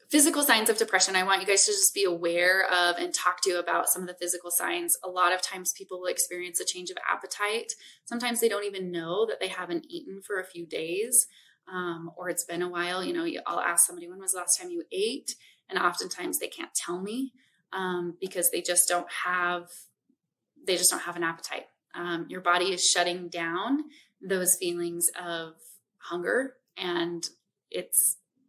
Physical signs of depression. I want you guys to just be aware of and talk to you about some of the physical signs. A lot of times people will experience a change of appetite. Sometimes they don't even know that they haven't eaten for a few days, or it's been a while. I'll ask somebody, when was the last time you ate? And oftentimes they can't tell me, because they just don't have an appetite. Your body is shutting down those feelings of hunger, and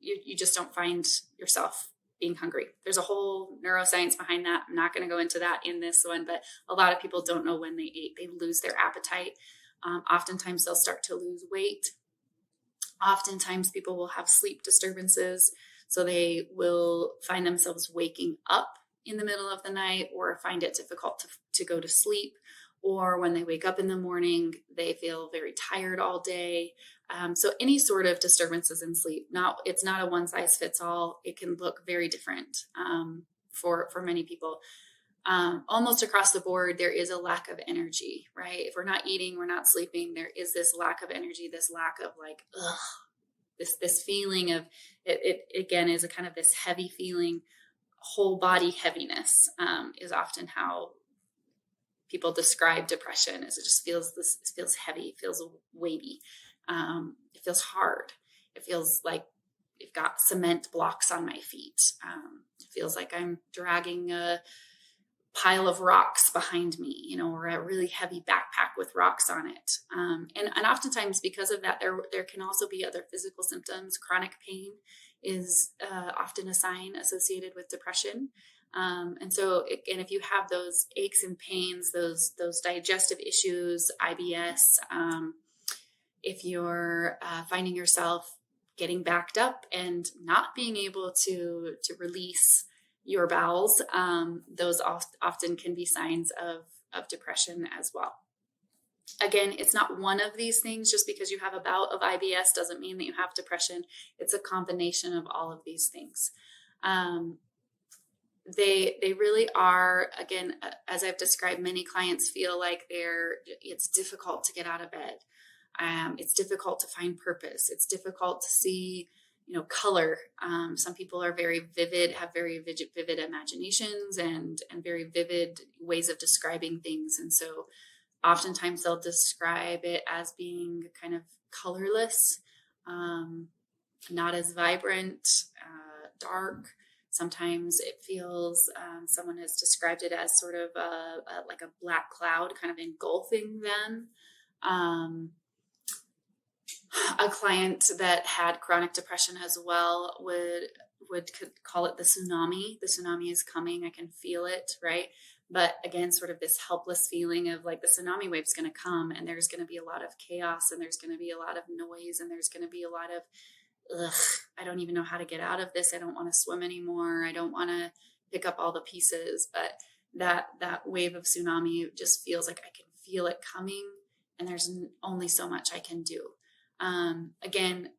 you just don't find yourself being hungry. There's a whole neuroscience behind that. I'm not going to go into that in this one, but a lot of people don't know when they ate. They lose their appetite. Oftentimes they'll start to lose weight. Oftentimes people will have sleep disturbances. So they will find themselves waking up in the middle of the night, or find it difficult to go to sleep. Or when they wake up in the morning, they feel very tired all day. So any sort of disturbances in sleep. It's not a one size fits all. It can look very different for many people. Almost across the board, there is a lack of energy, right? If we're not eating, we're not sleeping, there is this lack of energy, this lack of this feeling of it again is a kind of this heavy feeling. Whole body heaviness is often how people describe depression, as it feels heavy, it feels weighty, it feels hard, it feels like I've got cement blocks on my feet, it feels like I'm dragging a pile of rocks behind me, or a really heavy backpack with rocks on it, and oftentimes because of that, there can also be other physical symptoms. Chronic pain is often a sign associated with depression. And so, again, if you have those aches and pains, those digestive issues, IBS, if you're finding yourself getting backed up and not being able to release your bowels, those often can be signs of depression as well. Again, it's not one of these things. Just because you have a bout of IBS doesn't mean that you have depression. It's a combination of all of these things. They really are, again, as I've described, many clients feel like it's difficult to get out of bed. It's difficult to find purpose. It's difficult to see, color. Some people are very vivid, have very vivid imaginations and very vivid ways of describing things. And so oftentimes they'll describe it as being kind of colorless, not as vibrant, dark. Sometimes it feels, someone has described it as sort of like a black cloud kind of engulfing them. A client that had chronic depression as well would call it the tsunami. The tsunami is coming. I can feel it, right? But again, sort of this helpless feeling of like the tsunami wave's going to come, and there's going to be a lot of chaos, and there's going to be a lot of noise, and there's going to be a lot of, I don't even know how to get out of this. I don't want to swim anymore. I don't want to pick up all the pieces. But that wave of tsunami just feels like I can feel it coming, and there's only so much I can do. Again,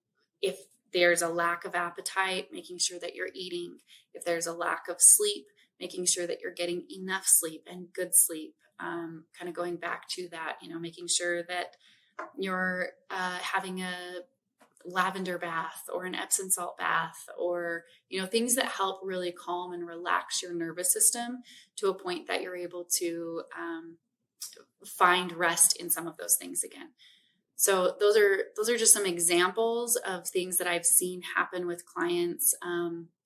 if there's a lack of appetite, making sure that you're eating. If there's a lack of sleep, making sure that you're getting enough sleep and good sleep. Kind of going back to that, making sure that you're having a lavender bath or an Epsom salt bath, or, things that help really calm and relax your nervous system to a point that you're able to find rest in some of those things again. So those are just some examples of things that I've seen happen with clients.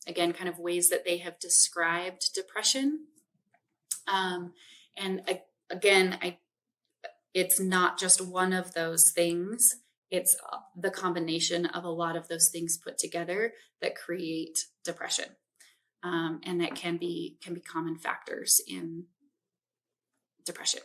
Again, kind of ways that they have described depression. And again, it's not just one of those things. It's the combination of a lot of those things put together that create depression. And that can be common factors in depression.